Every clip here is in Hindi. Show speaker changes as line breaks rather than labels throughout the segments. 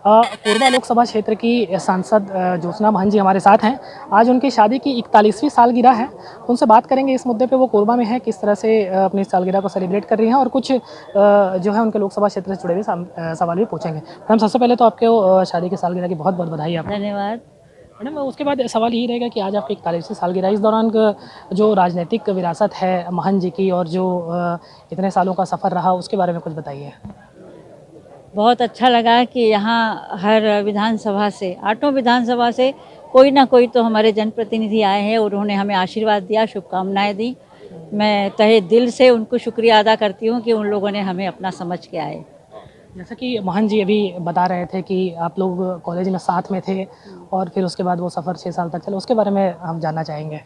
कोरबा लोकसभा क्षेत्र की सांसद ज्योत्सना महंत जी हमारे साथ हैं। आज उनकी शादी की 41वीं सालगिरह है। उनसे बात करेंगे इस मुद्दे पे, वो कोरबा में हैं, किस तरह से अपनी सालगिरह को सेलिब्रेट कर रही हैं और कुछ जो है उनके लोकसभा क्षेत्र से जुड़े हुए सवाल भी पूछेंगे। मैडम, सबसे पहले तो आपके शादी की सालगिरह की बहुत बहुत बधाई आपको।
धन्यवाद।
मैडम, उसके बाद सवाल यही रहेगा कि आज आपकी 41वीं सालगिरह, इस दौरान जो राजनीतिक विरासत है महंत जी की और जो इतने सालों का सफ़र रहा, उसके बारे में कुछ बताइए।
बहुत अच्छा लगा कि यहाँ हर विधानसभा से, 8 विधानसभा से कोई ना कोई तो हमारे जनप्रतिनिधि आए हैं और उन्होंने हमें आशीर्वाद दिया, शुभकामनाएं दी। मैं तहे दिल से उनको शुक्रिया अदा करती हूँ कि उन लोगों ने हमें अपना समझ के आए।
जैसा कि महंत जी अभी बता रहे थे कि आप लोग कॉलेज में साथ में थे और फिर उसके बाद वो सफ़र 6 साल तक चला, उसके बारे में हम जानना चाहेंगे।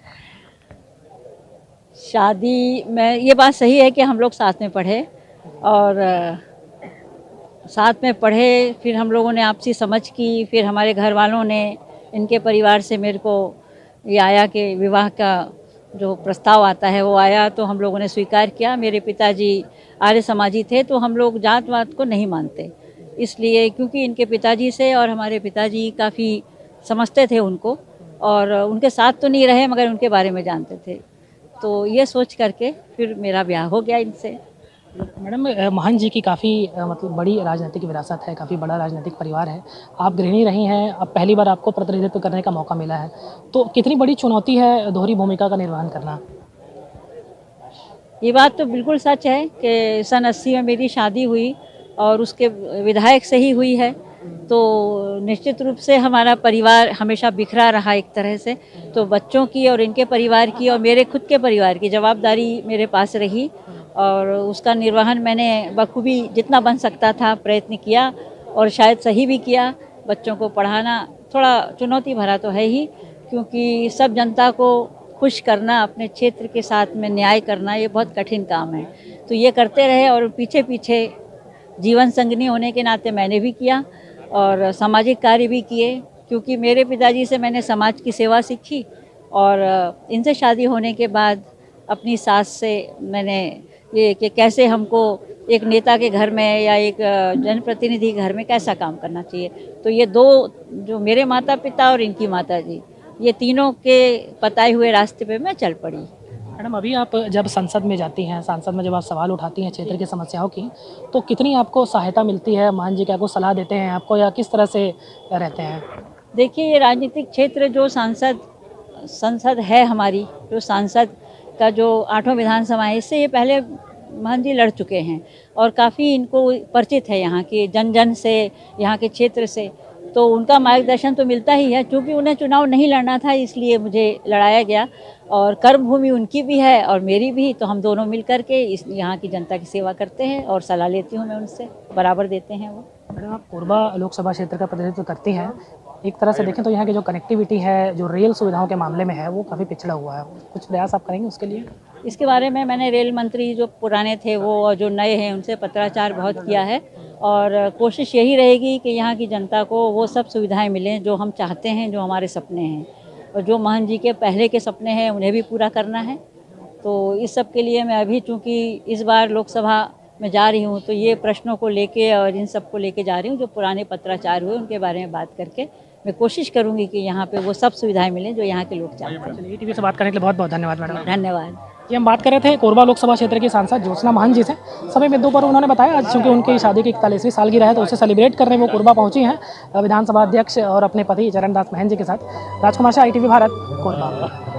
शादी में ये बात सही है कि हम लोग साथ में पढ़े और साथ में पढ़े, फिर हम लोगों ने आपसी समझ की, फिर हमारे घर वालों ने, इनके परिवार से मेरे को ये आया कि विवाह का जो प्रस्ताव आता है वो आया, तो हम लोगों ने स्वीकार किया। मेरे पिताजी आर्य समाजी थे, तो हम लोग जात वात को नहीं मानते, इसलिए क्योंकि इनके पिताजी से और हमारे पिताजी काफ़ी समझते थे उनको, और उनके साथ तो नहीं रहे मगर उनके बारे में जानते थे, तो ये सोच करके फिर मेरा ब्याह हो गया इनसे।
मैडम, महंत जी की काफ़ी मतलब बड़ी राजनीतिक विरासत है, काफ़ी बड़ा राजनीतिक परिवार है। आप गृहिणी रही हैं, अब पहली बार आपको प्रतिनिधित्व करने का मौका मिला है, तो कितनी बड़ी चुनौती है दोहरी भूमिका का निर्वहन करना?
ये बात तो बिल्कुल सच है कि सन 80 में मेरी शादी हुई और उसके विधायक से ही हुई है, तो निश्चित रूप से हमारा परिवार हमेशा बिखरा रहा एक तरह से, तो बच्चों की और इनके परिवार की और मेरे खुद के परिवार की जवाबदारी मेरे पास रही और उसका निर्वहन मैंने बखूबी जितना बन सकता था प्रयत्न किया और शायद सही भी किया। बच्चों को पढ़ाना थोड़ा चुनौती भरा तो है ही, क्योंकि सब जनता को खुश करना, अपने क्षेत्र के साथ में न्याय करना, ये बहुत कठिन काम है। तो ये करते रहे और पीछे पीछे जीवन संगिनी होने के नाते मैंने भी किया और सामाजिक कार्य भी किए, क्योंकि मेरे पिताजी से मैंने समाज की सेवा सीखी और इनसे शादी होने के बाद अपनी सास से मैंने ये कि कैसे हमको एक नेता के घर में या एक जनप्रतिनिधि के घर में कैसा काम करना चाहिए। तो ये दो, जो मेरे माता पिता और इनकी माता जी, ये तीनों के बताए हुए रास्ते पे मैं चल पड़ी।
मैडम, अभी आप जब संसद में जाती हैं, संसद में जब आप सवाल उठाती हैं क्षेत्र की समस्याओं की, तो कितनी आपको सहायता मिलती है? महंत जी क्या आपको सलाह देते हैं आपको, या किस तरह से रहते हैं?
देखिए, ये राजनीतिक क्षेत्र जो संसद है हमारी, जो सांसद का जो 8 विधानसभा है, इससे ये पहले महंत जी लड़ चुके हैं और काफ़ी इनको परिचित है यहाँ के जन जन से, यहाँ के क्षेत्र से, तो उनका मार्गदर्शन तो मिलता ही है। चूँकि उन्हें चुनाव नहीं लड़ना था, इसलिए मुझे लड़ाया गया और कर्मभूमि उनकी भी है और मेरी भी, तो हम दोनों मिल कर के इस यहाँ की जनता की सेवा करते हैं और सलाह लेती हूँ मैं उनसे, बराबर देते हैं वो।
मैडम, आप कोरबा लोकसभा क्षेत्र का प्रतिनिधित्व करती हैं। एक तरह से देखें तो यहाँ की जो कनेक्टिविटी है, जो रेल सुविधाओं के मामले में है, वो काफ़ी पिछड़ा हुआ है। कुछ प्रयास आप करेंगे उसके लिए?
इसके बारे में मैंने रेल मंत्री जो पुराने थे वो और जो नए हैं उनसे पत्राचार बहुत किया है और कोशिश यही रहेगी कि यहाँ की जनता को वो सब सुविधाएं मिलें जो हम चाहते हैं, जो हमारे सपने हैं, और जो महंत जी के पहले के सपने हैं उन्हें भी पूरा करना है। तो इस सब के लिए मैं अभी, चूँकि इस बार लोकसभा में जा रही हूँ, तो ये प्रश्नों को लेके और इन सब को लेके जा रही हूँ, जो पुराने पत्राचार हुए उनके बारे में बात करके मैं कोशिश करूँगी कि यहाँ पे वो सब सुविधाएं मिलें जो यहाँ के लोग चाहते हैं।
चलिए, टीवी से बात करने के लिए बहुत बहुत धन्यवाद मैडम।
धन्यवाद।
ये हम बात कर रहे थे कोरबा लोकसभा क्षेत्र की सांसद ज्योत्सना महंत जी से। सभी मुद्दों पर उन्होंने बताया, आज चूँकि उनकी शादी की 41वीं सालगिरह है, तो उसे सेलिब्रेट करने वो कोरबा पहुंची हैं विधानसभा अध्यक्ष और अपने पति चरणदास महंत जी के साथ। राजकुमार शाह, ITV भारत, कोरबा।